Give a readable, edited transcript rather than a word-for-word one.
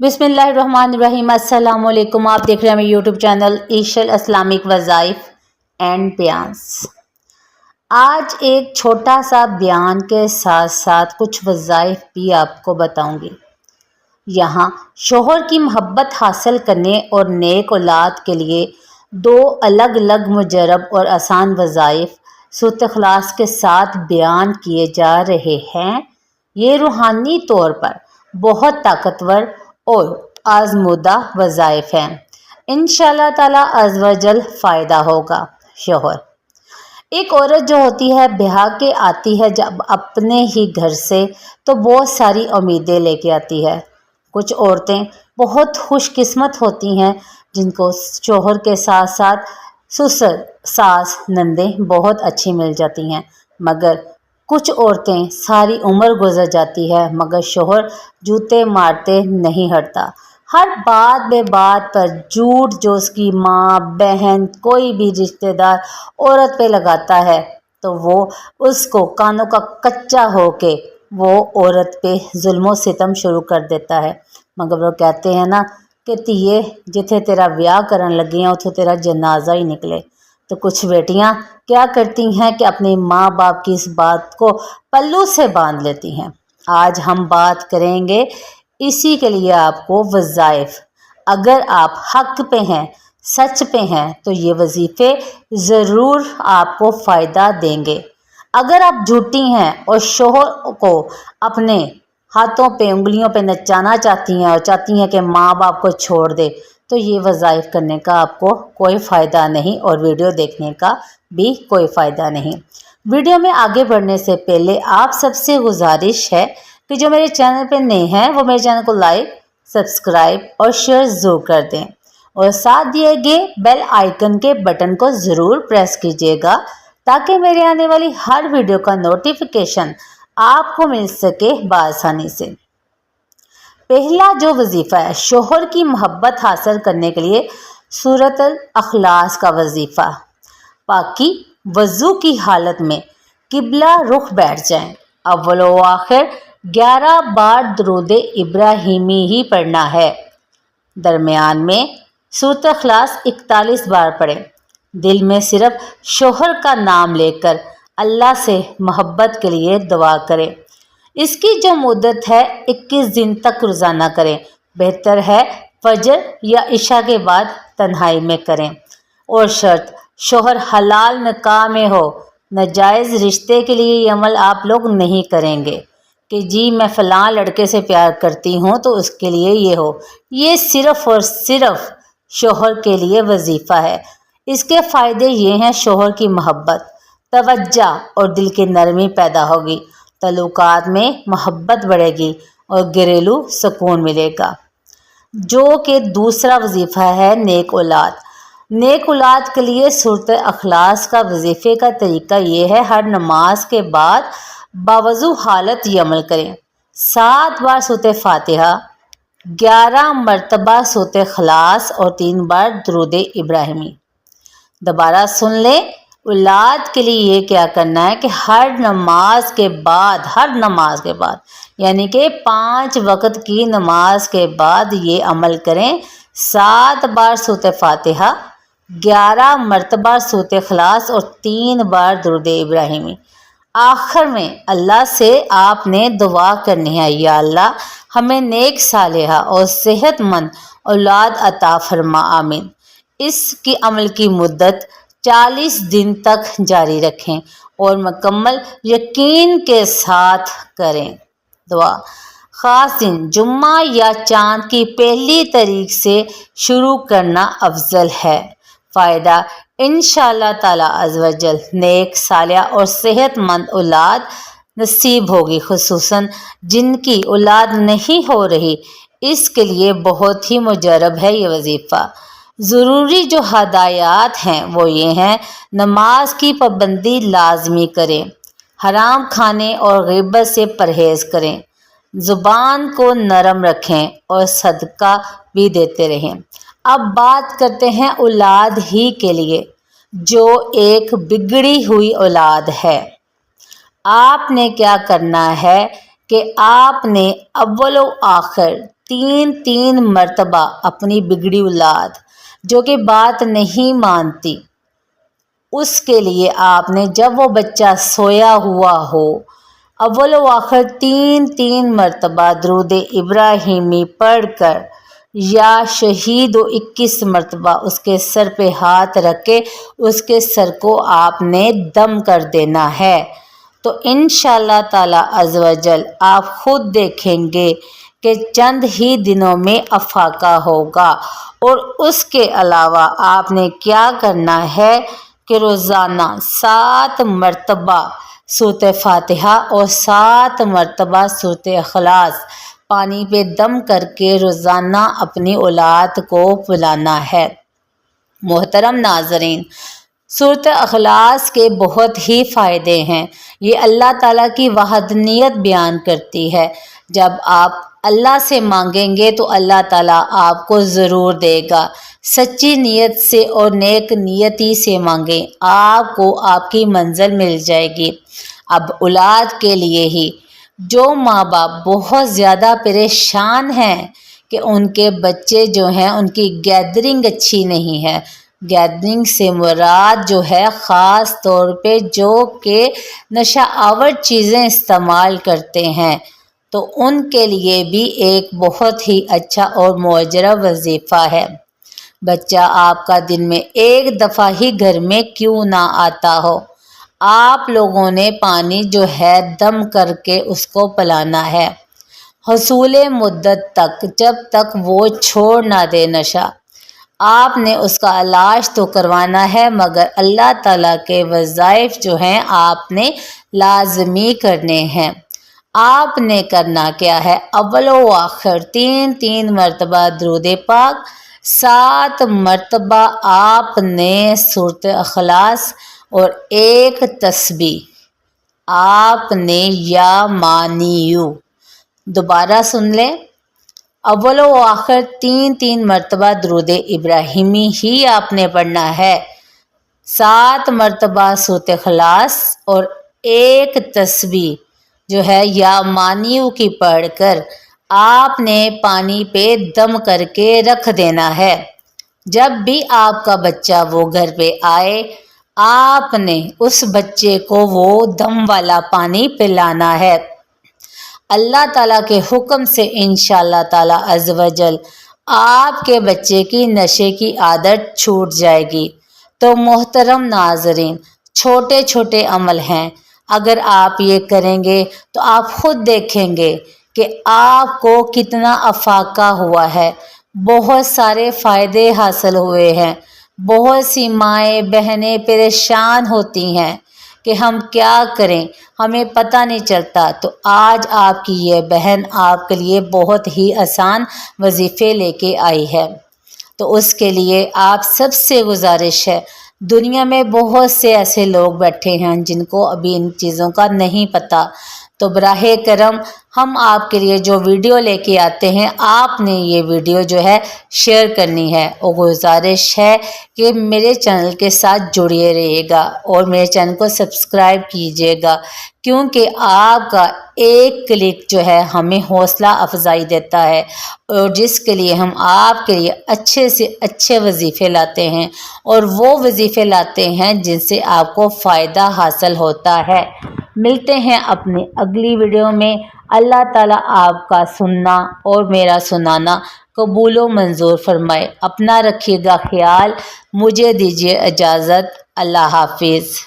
बिस्मिल्लाहिर्रहमानिर्रहीम। अस्सलाम वालेकुम। आप देख रहे हैं मेरे यूट्यूब चैनल ईशल इस्लामिक वज़ाइफ एंड बयान्स। आज एक छोटा सा बयान के साथ साथ कुछ वज़ाइफ भी आपको बताऊंगी। यहाँ शोहर की मोहब्बत हासिल करने और नेक औलाद के लिए दो अलग अलग मुजरब और आसान वज़ाइफ सूरत इखलास के साथ बयान किए जा रहे हैं। ये रूहानी तौर पर बहुत ताकतवर और आजमूदा वज़ाइफ हैं। इंशाअल्लाह ताला अज़्ज़ व जल फ़ायदा होगा। शोहर, एक औरत जो होती है ब्याह के आती है जब अपने ही घर से तो बहुत सारी उम्मीदें लेके आती है। कुछ औरतें बहुत खुशकिस्मत होती हैं जिनको शोहर के साथ साथ ससुर सास नंदें बहुत अच्छी मिल जाती हैं, मगर कुछ औरतें सारी उम्र गुजर जाती है मगर शोहर जूते मारते नहीं हटता। हर बात बे बात पर झूठ जो उसकी माँ बहन कोई भी रिश्तेदार औरत पे लगाता है तो वो उसको कानों का कच्चा होके वो औरत पे जुल्म सितम शुरू कर देता है। मगर वो कहते हैं ना कि तिये जिथे तेरा ब्याह करन लगे हैं उथे तेरा जनाजा ही निकले। तो कुछ बेटियां क्या करती हैं कि अपने माँ बाप की इस बात को पल्लू से बांध लेती हैं। आज हम बात करेंगे इसी के लिए आपको वज़ाइफ। अगर आप हक पे हैं, सच पे हैं तो ये वजीफे ज़रूर आपको फ़ायदा देंगे। अगर आप झूठी हैं और शोहर को अपने हाथों पे उंगलियों पे नचाना चाहती हैं और चाहती हैं कि माँ बाप को छोड़ दे तो ये वज़ाइफ करने का आपको कोई फ़ायदा नहीं और वीडियो देखने का भी कोई फ़ायदा नहीं। वीडियो में आगे बढ़ने से पहले आप सबसे गुजारिश है कि जो मेरे चैनल पे नए हैं वो मेरे चैनल को लाइक, सब्सक्राइब और शेयर ज़रूर कर दें और साथ दिए गए बेल आइकन के बटन को ज़रूर प्रेस कीजिएगा ताकि मेरे आने वाली हर वीडियो का नोटिफिकेशन आपको मिल सके बआसानी से। पहला जो वजीफ़ा है शोहर की मोहब्बत हासिल करने के लिए सूरत अल अखलास का वजीफ़ा। पाकी वज़ू की हालत में किबला रुख बैठ जाएं। अव्वल व आखिर 11 बार दरूद इब्राहिमी ही पढ़ना है। दरमियान में सूरत अखलास 41 बार पढ़ें। दिल में सिर्फ शोहर का नाम लेकर अल्लाह से मोहब्बत के लिए दुआ करें। इसकी जो मुद्दत है 21 दिन तक रोज़ाना करें। बेहतर है फजर या इशा के बाद तन्हाई में करें। और शर्त शोहर हलाल निकाह में हो। नाजायज़ रिश्ते के लिए ये अमल आप लोग नहीं करेंगे कि जी मैं फ़लाँ लड़के से प्यार करती हूँ तो उसके लिए ये हो। ये सिर्फ़ और सिर्फ शोहर के लिए वजीफ़ा है। इसके फ़ायदे ये हैं, शोहर की मोहब्बत, तवज्जो और दिल की नरमी पैदा होगी, तल्लुकात में मोहब्बत बढ़ेगी और घरेलू सुकून मिलेगा। जो कि दूसरा वजीफ़ा है नेक औलाद। नेक औलाद के लिए सूरत अखलास का वजीफ़े का तरीका ये है, हर नमाज के बाद बावजू हालत ये अमल करें। 7 बार सूरत फातिहा, 11 मरतबा सूरत इखलास और 3 बार दरूद इब्राहिमी। दोबारा सुन लें, औलाद के लिए ये क्या करना है कि हर नमाज के बाद यानी कि 5 वक्त की नमाज के बाद ये अमल करें। 7 बार सूरत फातिहा, 11 मरतबा सूरत इखलास और 3 बार दरूद इब्राहिमी। आखिर में अल्लाह से आपने दुआ करनी है, या अल्लाह हमें नेक सालिहा और सेहतमंद औलाद अता फरमा, आमीन। इसकी अमल की मुद्दत 40 दिन तक जारी रखें और मुकम्मल यकीन के साथ करें। दुआ, ख़ास दिन जुम्मा या चाँद की पहली तारीख से शुरू करना अफजल है। फ़ायदा इंशाअल्लाह ताला अज़्ज़ व जल नेक सालिहा और सेहतमंद औलाद नसीब होगी, खुसूसन जिनकी औलाद नहीं हो रही। इसके लिए बहुत ही मुजरब है ये वजीफ़ा। ज़रूरी जो हदायत हैं वो ये हैं, नमाज की पाबंदी लाजमी करें, हराम खाने और ग़ीबत से परहेज़ करें, ज़ुबान को नरम रखें और सदका भी देते रहें। अब बात करते हैं औलाद ही के लिए जो एक बिगड़ी हुई औलाद है। आपने क्या करना है कि आपने अव्वल व आखिर تین مرتبہ اپنی بگڑی اولاد جو کہ بات نہیں مانتی، اس کے لیے آپ نے جب وہ بچہ سویا ہوا ہو اول و آخر تین مرتبہ درود ابراہیمی پڑھ کر یا شہید و 21 مرتبہ اس کے سر پہ ہاتھ رکھ کے اس کے سر کو آپ نے دم کر دینا ہے، تو انشاءاللہ تعالی عز و جل آپ خود دیکھیں گے کہ چند ہی دنوں میں افاقہ ہوگا۔ اور اس کے علاوہ آپ نے کیا کرنا ہے کہ روزانہ 7 مرتبہ سورۃ فاتحہ اور 7 مرتبہ سورۃ اخلاص پانی پہ دم کر کے روزانہ اپنی اولاد کو پلانا ہے۔ محترم ناظرین، سورۃ اخلاص کے بہت ہی فائدے ہیں۔ یہ اللہ تعالیٰ کی وحدانیت بیان کرتی ہے۔ جب آپ اللہ سے مانگیں گے تو اللہ تعالیٰ آپ کو ضرور دے گا۔ سچی نیت سے اور نیک نیتی سے مانگیں، آپ کو آپ کی منزل مل جائے گی۔ اب اولاد کے لیے ہی جو ماں باپ بہت زیادہ پریشان ہیں کہ ان کے بچے جو ہیں ان کی گیدرنگ اچھی نہیں ہے، گیدرنگ سے مراد جو ہے خاص طور پہ جو کہ نشہ آور چیزیں استعمال کرتے ہیں، تو ان کے لیے بھی ایک بہت ہی اچھا اور مؤجرہ وظیفہ ہے۔ بچہ آپ کا دن میں ایک دفعہ ہی گھر میں کیوں نہ آتا ہو، آپ لوگوں نے پانی جو ہے دم کر کے اس کو پلانا ہے حصول مدت تک، جب تک وہ چھوڑ نہ دے نشہ۔ آپ نے اس کا علاج تو کروانا ہے، مگر اللہ تعالیٰ کے وظائف جو ہیں آپ نے لازمی کرنے ہیں۔ آپ نے کرنا کیا ہے؟ اول و آخر تین مرتبہ درود پاک، 7 مرتبہ آپ نے سورۃ اخلاص اور 1 تسبیح آپ نے یا مانیو، دوبارہ سن لیں، اول و آخر تین مرتبہ درود ابراہیمی ہی آپ نے پڑھنا ہے، 7 مرتبہ سورۃ اخلاص اور 1 تسبیح جو ہے یا مانیو کی پڑھ کر آپ نے پانی پہ دم کر کے رکھ دینا ہے۔ جب بھی آپ کا بچہ وہ گھر پہ آئے، آپ نے اس بچے کو وہ دم والا پانی پلانا ہے۔ اللہ تعالیٰ کے حکم سے انشاءاللہ تعالی عز و جل آپ کے بچے کی نشے کی عادت چھوٹ جائے گی۔ تو محترم ناظرین، چھوٹے چھوٹے عمل ہیں، اگر آپ یہ کریں گے تو آپ خود دیکھیں گے کہ آپ کو کتنا افاقہ ہوا ہے، بہت سارے فائدے حاصل ہوئے ہیں۔ بہت سی مائیں بہنیں پریشان ہوتی ہیں کہ ہم کیا کریں، ہمیں پتہ نہیں چلتا، تو آج آپ کی یہ بہن آپ کے لیے بہت ہی آسان وظیفے لے کے آئی ہے۔ تو اس کے لیے آپ سب سے گزارش ہے، دنیا میں بہت سے ایسے لوگ بیٹھے ہیں جن کو ابھی ان چیزوں کا نہیں پتہ، تو براہ کرم ہم آپ کے لیے جو ویڈیو لے کے آتے ہیں، آپ نے یہ ویڈیو جو ہے شیئر کرنی ہے، اور گزارش ہے کہ میرے چینل کے ساتھ جڑے رہیے گا اور میرے چینل کو سبسکرائب کیجیے گا، کیونکہ آپ کا ایک کلک جو ہے ہمیں حوصلہ افزائی دیتا ہے، اور جس کے لیے ہم آپ کے لیے اچھے سے اچھے وظیفے لاتے ہیں، اور وہ وظیفے لاتے ہیں جن سے آپ کو فائدہ حاصل ہوتا ہے۔ ملتے ہیں اپنی اگلی ویڈیو میں۔ اللہ تعالیٰ آپ کا سننا اور میرا سنانا قبول و منظور فرمائے۔ اپنا رکھیے گا خیال، مجھے دیجیے اجازت، اللہ حافظ۔